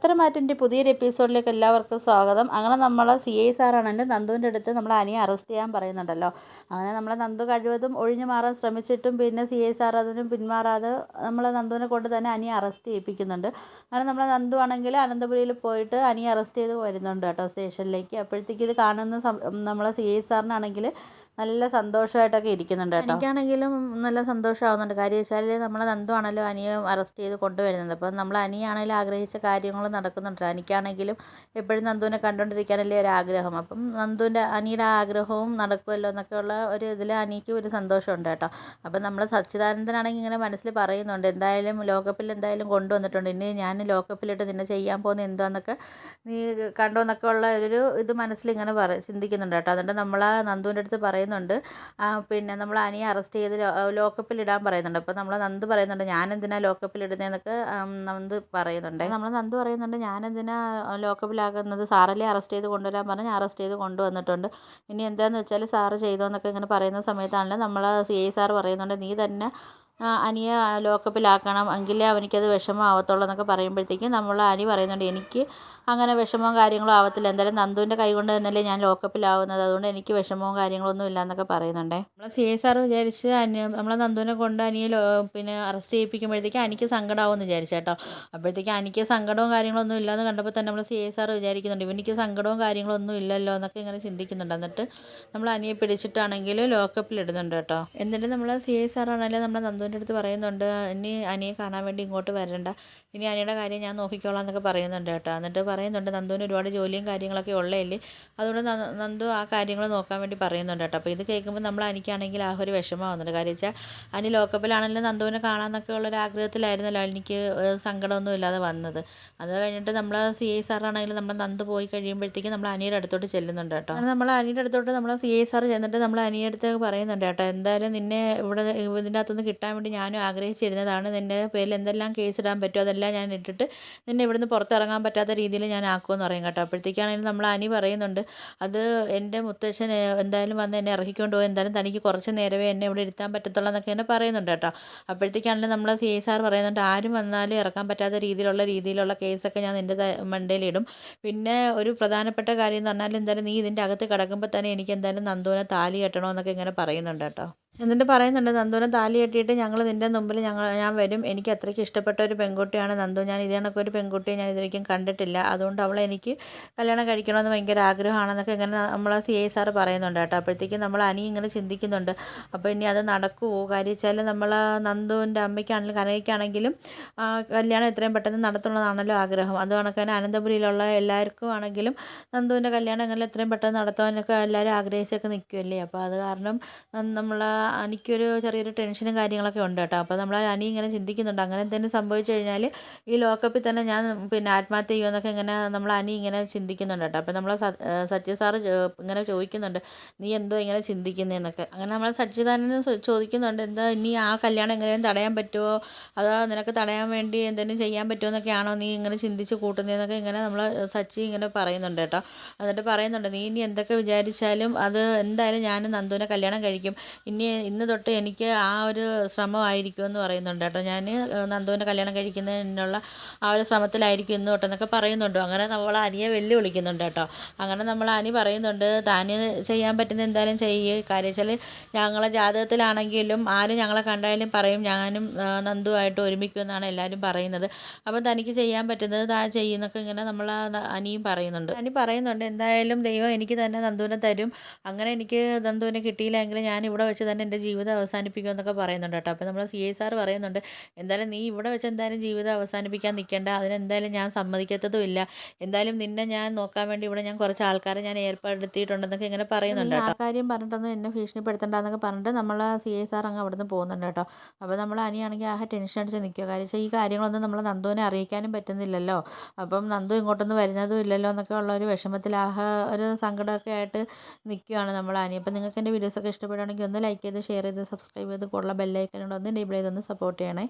ഉത്തരമാറ്റിൻ്റെ പുതിയൊരു എപ്പിസോഡിലേക്ക് എല്ലാവർക്കും സ്വാഗതം. അങ്ങനെ നമ്മൾ CI സാറാണെങ്കിൽ നന്ദുവിൻ്റെ അടുത്ത് നമ്മൾ അനിയെ അറസ്റ്റ് ചെയ്യാൻ പറയുന്നുണ്ടല്ലോ. അങ്ങനെ നമ്മൾ നന്ദു കഴിവതും ഒഴിഞ്ഞു മാറാൻ ശ്രമിച്ചിട്ടും പിന്നെ CI സാർ അതിനും പിന്മാറാതെ നമ്മൾ നന്ദുവിനെ കൊണ്ട് തന്നെ അനിയെ അറസ്റ്റ് ചെയ്യിപ്പിക്കുന്നുണ്ട്. അങ്ങനെ നമ്മൾ നന്ദു ആണെങ്കിൽ അനന്തപുരിയിൽ പോയിട്ട് അനിയെ അറസ്റ്റ് ചെയ്ത് വരുന്നുണ്ട് കേട്ടോ സ്റ്റേഷനിലേക്ക്. അപ്പോഴത്തേക്ക് ഇത് കാണുന്ന നമ്മളെ CI സാറിനാണെങ്കിൽ നല്ല സന്തോഷമായിട്ടൊക്കെ ഇരിക്കുന്നുണ്ട് കേട്ടോ. എനിക്കാണെങ്കിലും നല്ല സന്തോഷമാവുന്നുണ്ട്. കാര്യം വെച്ചാൽ നമ്മളെ നന്ദു ആണല്ലോ അനിയെ അറസ്റ്റ് ചെയ്ത് കൊണ്ടുവരുന്നത്. അപ്പം നമ്മൾ അനിയാണെങ്കിലും ആഗ്രഹിച്ച കാര്യങ്ങൾ നടക്കുന്നുണ്ട്. എനിക്കാണെങ്കിലും എപ്പോഴും നന്ദുവിനെ കണ്ടുകൊണ്ടിരിക്കാനല്ലേ ഒരു ആഗ്രഹം. അപ്പം അനിയുടെ ആഗ്രഹവും നടക്കുമല്ലോ എന്നൊക്കെയുള്ള ഒരു ഇതിൽ അനിക്ക് ഒരു സന്തോഷമുണ്ട് കേട്ടോ. അപ്പം നമ്മൾ സച്ചിദാനന്ദനാണെങ്കിൽ ഇങ്ങനെ മനസ്സിൽ പറയുന്നുണ്ട്, എന്തായാലും ലോകകപ്പിൽ എന്തായാലും കൊണ്ടുവന്നിട്ടുണ്ട്, ഇനി ഞാൻ ലോകകപ്പിലിട്ട് നിന്നെ ചെയ്യാൻ പോകുന്ന എന്താന്നൊക്കെ നീ കണ്ടോ എന്നൊക്കെ ഉള്ള ഒരു ഇത് മനസ്സിലിങ്ങനെ ചിന്തിക്കുന്നുണ്ട് കേട്ടോ. എന്നിട്ട് നമ്മൾ നന്ദുവിൻ്റെ അടുത്ത് പറയുന്നുണ്ട്, പിന്നെ നമ്മൾ അനിയെ അറസ്റ്റ് ചെയ്ത് ലോക്കപ്പിൽ ഇടാൻ പറയുന്നുണ്ട്. അപ്പോൾ നമ്മൾ നന്ദു പറയുന്നുണ്ട്, ഞാനെന്തിനാ ലോക്കപ്പിൽ ഇടുന്നതെന്നൊക്കെ നന്ദു പറയുന്നുണ്ട്. നമ്മൾ നന്ദു പറയുന്നുണ്ട്, ഞാനെന്തിനാ ലോക്കപ്പിലാക്കുന്നത്, സാറല്ലേ അറസ്റ്റ് ചെയ്ത് കൊണ്ടുവരാൻ പറഞ്ഞ് ഞാൻ അറസ്റ്റ് ചെയ്ത് കൊണ്ടുവന്നിട്ടുണ്ട്, ഇനി എന്താണെന്ന് വെച്ചാൽ സാറ് ചെയ്തോന്നൊക്കെ ഇങ്ങനെ പറയുന്ന സമയത്താണല്ലോ നമ്മൾ CI സാർ പറയുന്നുണ്ട്, നീ തന്നെ അനിയെ ലോക്കപ്പിലാക്കണം, എങ്കിലേ അവനിക്കത് വിഷമമാവത്തുള്ളൂ എന്നൊക്കെ പറയുമ്പോഴത്തേക്കും നമ്മൾ അനി പറയുന്നുണ്ട്, എനിക്ക് അങ്ങനെ വിഷമവും കാര്യങ്ങളും ആവത്തില്ല, എന്തായാലും നന്ദുവിൻ്റെ കൈ കൊണ്ട് തന്നെയല്ലേ ഞാൻ ലോക്കപ്പിലാവുന്നത്, അതുകൊണ്ട് എനിക്ക് വിഷമവും കാര്യങ്ങളൊന്നും ഇല്ല എന്നൊക്കെ പറയുന്നുണ്ടേ. നമ്മൾ CI സാർ വിചാരിച്ച് നമ്മളെ നന്ദുവിനെ കൊണ്ട് അനിയെ പിന്നെ അറസ്റ്റ് ചെയ്യിപ്പിക്കുമ്പോഴത്തേക്കും എനിക്ക് സങ്കടമാവുമെന്ന് വിചാരിച്ചു കേട്ടോ. അപ്പോഴത്തേക്കും എനിക്ക് സങ്കടവും കാര്യങ്ങളൊന്നും ഇല്ലയെന്ന് കണ്ടപ്പോൾ തന്നെ നമ്മൾ CI സാർ വിചാരിക്കുന്നുണ്ട്, ഇവനിക്ക് സങ്കടവും കാര്യങ്ങളൊന്നും ഇല്ലല്ലോ എന്നൊക്കെ ഇങ്ങനെ ചിന്തിക്കുന്നുണ്ട്. എന്നിട്ട് നമ്മൾ അനിയെ പിടിച്ചിട്ടാണെങ്കിൽ ലോക്കപ്പിൽ ഇടുന്നുണ്ട് കേട്ടോ. എന്നിട്ട് നമ്മൾ CI സാറാണെങ്കിലും നമ്മുടെ നന്ദുവിൻ്റെ അടുത്ത് പറയുന്നുണ്ട്, ഇനി അനിയെ കാണാൻ വേണ്ടി ഇങ്ങോട്ട് വരണ്ട, ഇനി അനിയുടെ കാര്യം ഞാൻ നോക്കിക്കോളാം എന്നൊക്കെ പറയുന്നുണ്ട് കേട്ടോ. എന്നിട്ട് പറയുന്നുണ്ട്, നന്ദുവിന് ഒരുപാട് ജോലിയും കാര്യങ്ങളൊക്കെ ഉള്ളതല്ലേ, അതുകൊണ്ട് നന്ദു ആ കാര്യങ്ങൾ നോക്കാൻ വേണ്ടി പറയുന്നുണ്ട് കേട്ടോ. അപ്പോൾ ഇത് കേൾക്കുമ്പോൾ നമ്മൾ എനിക്കാണെങ്കിൽ ആ ഒരു വിഷമമാവുന്നുണ്ട്. കാര്യം വെച്ചാൽ അനി ലോക്കപ്പിലാണെങ്കിലും നന്ദുവിനെ കാണാമെന്നൊക്കെ ഉള്ളൊരു ആഗ്രഹത്തിലായിരുന്നല്ലോ എനിക്ക് സങ്കടമൊന്നും ഇല്ലാതെ വന്നത്. അത് കഴിഞ്ഞിട്ട് നമ്മൾ CI സാറാണെങ്കിലും നമ്മൾ നന്ദു പോയി കഴിയുമ്പോഴത്തേക്കും നമ്മൾ അനിയുടെ അടുത്തോട്ട് ചെല്ലുന്നുണ്ട് കേട്ടോ. അങ്ങനെ നമ്മൾ അനിയുടെ അടുത്തോട്ട് നമ്മൾ CI സാർ ചെന്നിട്ട് നമ്മൾ അനിയുടെ അടുത്ത് പറയുന്നുണ്ട് കേട്ടോ, എന്തായാലും നിന്നെ ഇവിടെ ഇതിൻ്റെ അകത്തുനിന്ന് കിട്ടാൻ വേണ്ടി ഞാനും ആഗ്രഹിച്ചിരുന്നതാണ്, നിൻ്റെ പേരിൽ എന്തെല്ലാം കേസ് ഇടാൻ പറ്റുമോ അതെല്ലാം ഞാൻ ഇട്ടിട്ട് നിന്നെ ഇവിടുന്ന് പുറത്തിറങ്ങാൻ പറ്റാത്ത രീതിയിൽ ഞാൻ ആക്കുമെന്ന് പറയും കേട്ടോ. അപ്പോഴത്തേക്കാണെങ്കിലും നമ്മൾ അനി പറയുന്നുണ്ട്, അത് എൻ്റെ മുത്തശ്ശൻ എന്തായാലും വന്ന് എന്നെ ഇറക്കിക്കൊണ്ട് പോയി, എന്തായാലും തനിക്ക് കുറച്ച് നേരമേ എന്നെ ഇവിടെ ഇരുത്താൻ പറ്റത്തുള്ളൂ എന്നൊക്കെ എന്നെ പറയുന്നുണ്ട് കേട്ടോ. അപ്പോഴത്തേക്കാണെങ്കിലും നമ്മൾ CI സാർ പറയുന്നുണ്ട്, ആരും വന്നാലും ഇറക്കാൻ പറ്റാത്ത രീതിയിലുള്ള കേസൊക്കെ ഞാൻ നിൻ്റെ മണ്ടയിലിടും, പിന്നെ ഒരു പ്രധാനപ്പെട്ട കാര്യം എന്ന് പറഞ്ഞാൽ എന്തായാലും നീ ഇതിൻ്റെ അകത്ത് കിടക്കുമ്പോൾ തന്നെ എനിക്ക് എന്തായാലും നന്ദുവിനെ താലി കെട്ടണമെന്നൊക്കെ ഇങ്ങനെ പറയുന്നുണ്ട് കേട്ടോ. എന്നിട്ട് പറയുന്നുണ്ട്, നന്ദുവിനെ താലി കെട്ടിയിട്ട് ഞങ്ങൾ നിൻ്റെ മുമ്പിൽ ഞാൻ വരും, എനിക്ക് അത്രയ്ക്ക് ഇഷ്ടപ്പെട്ട ഒരു പെൺകുട്ടിയാണ് നന്ദു, ഞാൻ ഇതേ കണക്ക് ഒരു പെൺകുട്ടിയെ ഞാൻ ഇതുവരെയ്ക്കും കണ്ടിട്ടില്ല, അതുകൊണ്ട് അവളെ എനിക്ക് കല്യാണം കഴിക്കണമെന്ന് ഭയങ്കര ആഗ്രഹമാണെന്നൊക്കെ ഇങ്ങനെ നമ്മൾ CI സാർ പറയുന്നുണ്ട് കേട്ടോ. അപ്പോഴത്തേക്കും നമ്മൾ അനി ഇങ്ങനെ ചിന്തിക്കുന്നുണ്ട്, അപ്പോൾ ഇനി അത് നടക്കുമോ, കാര്യം വെച്ചാൽ നമ്മൾ നന്ദുവിൻ്റെ അമ്മയ്ക്കാണെങ്കിലും കനകയ്ക്കാണെങ്കിലും കല്യാണം എത്രയും പെട്ടെന്ന് നടത്തുന്നതാണല്ലോ ആഗ്രഹം. അത് കണക്ക് തന്നെ അനന്തപുരിയിലുള്ള എല്ലാവർക്കും ആണെങ്കിലും നന്ദുവിൻ്റെ കല്യാണം എങ്ങനെ എത്രയും പെട്ടെന്ന് നടത്താനൊക്കെ എല്ലാവരും ആഗ്രഹിച്ചൊക്കെ നിൽക്കുമല്ലേ. അപ്പോൾ അത് കാരണം നമ്മൾ എനിക്കൊരു ചെറിയൊരു ടെൻഷനും കാര്യങ്ങളൊക്കെ ഉണ്ട് കേട്ടോ. അപ്പോൾ നമ്മൾ അനി ഇങ്ങനെ ചിന്തിക്കുന്നുണ്ട്, അങ്ങനെ എന്തെങ്കിലും സംഭവിച്ചു കഴിഞ്ഞാൽ ഈ ലോക്കപ്പിൽ തന്നെ ഞാൻ പിന്നെ ആത്മഹത്യ ചെയ്യുമെന്നൊക്കെ ഇങ്ങനെ നമ്മൾ അനി ഇങ്ങനെ ചിന്തിക്കുന്നുണ്ട് കേട്ടോ. അപ്പോൾ നമ്മൾ സച്ചി സാറ് ഇങ്ങനെ ചോദിക്കുന്നുണ്ട്, നീ എന്തോ ഇങ്ങനെ ചിന്തിക്കുന്നതെന്നൊക്കെ. അങ്ങനെ നമ്മൾ സച്ചിദാനന്ദൻ ചോദിക്കുന്നുണ്ട്, എന്താ ഇനി ആ കല്യാണം എങ്ങനെയും തടയാൻ പറ്റുമോ, അതോ നിനക്ക് തടയാൻ വേണ്ടി എന്തെങ്കിലും ചെയ്യാൻ പറ്റുമോ എന്നൊക്കെയാണോ നീ ഇങ്ങനെ ചിന്തിച്ച് കൂട്ടുന്നതെന്നൊക്കെ ഇങ്ങനെ നമ്മൾ സച്ചി ഇങ്ങനെ പറയുന്നുണ്ട് കേട്ടോ. എന്നിട്ട് പറയുന്നുണ്ട്, നീ ഇനി എന്തൊക്കെ വിചാരിച്ചാലും അത് എന്തായാലും ഞാൻ നന്ദുവിനെ കല്യാണം കഴിക്കും, ഇന്ന് തൊട്ട് എനിക്ക് ആ ഒരു ശ്രമമായിരിക്കുമെന്ന് പറയുന്നുണ്ട് കേട്ടോ. ഞാൻ നന്ദുവിനെ കല്യാണം കഴിക്കുന്നതിനുള്ള ആ ഒരു ശ്രമത്തിലായിരിക്കും ഇന്ന് തൊട്ടെന്നൊക്കെ പറയുന്നുണ്ട്. അങ്ങനെ നമ്മൾ അനിയെ വെല്ലുവിളിക്കുന്നുണ്ട് കേട്ടോ. അങ്ങനെ നമ്മൾ അനി പറയുന്നുണ്ട്, താന് ചെയ്യാൻ പറ്റുന്ന എന്തായാലും ചെയ്യുക, കാര്യം വെച്ചാൽ ഞങ്ങളെ ജാതകത്തിലാണെങ്കിലും ആരും ഞങ്ങളെ കണ്ടാലും പറയും ഞാനും നന്ദുവായിട്ട് ഒരുമിക്കുമെന്നാണ് എല്ലാവരും പറയുന്നത്, അപ്പം തനിക്ക് ചെയ്യാൻ പറ്റുന്നത് താൻ ചെയ്യുന്നൊക്കെ ഇങ്ങനെ നമ്മൾ അനിയും പറയുന്നുണ്ട്. അനി പറയുന്നുണ്ട്, എന്തായാലും ദൈവം എനിക്ക് തന്നെ നന്ദുവിനെ തരും, അങ്ങനെ എനിക്ക് നന്ദുവിനെ കിട്ടിയില്ലെങ്കിൽ ഞാൻ ഇവിടെ വെച്ച് തന്നെ എൻ്റെ ജീവിതം അവസാനിപ്പിക്കുമെന്നൊക്കെ പറയുന്നുണ്ട് കേട്ടോ. അപ്പോൾ നമ്മൾ CI സാർ പറയുന്നുണ്ട്, എന്തായാലും നീ ഇവിടെ വെച്ച് എന്തായാലും ജീവിതം അവസാനിപ്പിക്കാൻ നിൽക്കേണ്ട, അതിനെന്തായാലും ഞാൻ സമ്മതിക്കത്തതുമില്ല, എന്തായാലും നിന്നെ ഞാൻ നോക്കാൻ വേണ്ടി ഇവിടെ ഞാൻ കുറച്ച് ആൾക്കാരെ ഞാൻ ഏർപ്പെടുത്തിയിട്ടുണ്ടെന്നൊക്കെ ഇങ്ങനെ പറയുന്നുണ്ട് കേട്ടോ. ആ കാര്യം പറഞ്ഞിട്ടൊന്നും എന്നെ ഭീഷണിപ്പെടുത്തണ്ടെന്നൊക്കെ പറഞ്ഞിട്ട് നമ്മൾ CI സാർ അങ്ങ് അവിടെ നിന്ന് പോകുന്നുണ്ട് കേട്ടോ. അപ്പോൾ നമ്മൾ അനിയാണെങ്കിൽ ടെൻഷൻ അടിച്ച് നിൽക്കുക, കാര്യം വെച്ചാൽ ഈ കാര്യങ്ങളൊന്നും നമ്മൾ നന്ദുവിനെ അറിയിക്കാനും പറ്റുന്നില്ലല്ലോ, അപ്പം നന്ദു ഇങ്ങോട്ടൊന്നും വരുന്നതും ഇല്ലല്ലോ എന്നൊക്കെ ഉള്ള ഒരു വിഷമത്തിൽ ഒരു സങ്കടമൊക്കെ ആയിട്ട് നിൽക്കുകയാണ് നമ്മൾ അനി. അപ്പോൾ നിങ്ങൾക്ക് എൻ്റെ വീഡിയോസൊക്കെ ഇഷ്ടപ്പെടുകയാണെങ്കിൽ ഒന്ന് ലൈക്ക് ചെയ്ത് ഷെയർ ചെയ്ത് സബ്സ്ക്രൈബ് ചെയ്ത് കൂടുതൽ ബെല്ലൈക്കനോട് ഒന്ന് എനേബിൾ ചെയ്തൊന്ന് സപ്പോർട്ട് ചെയ്യണേ.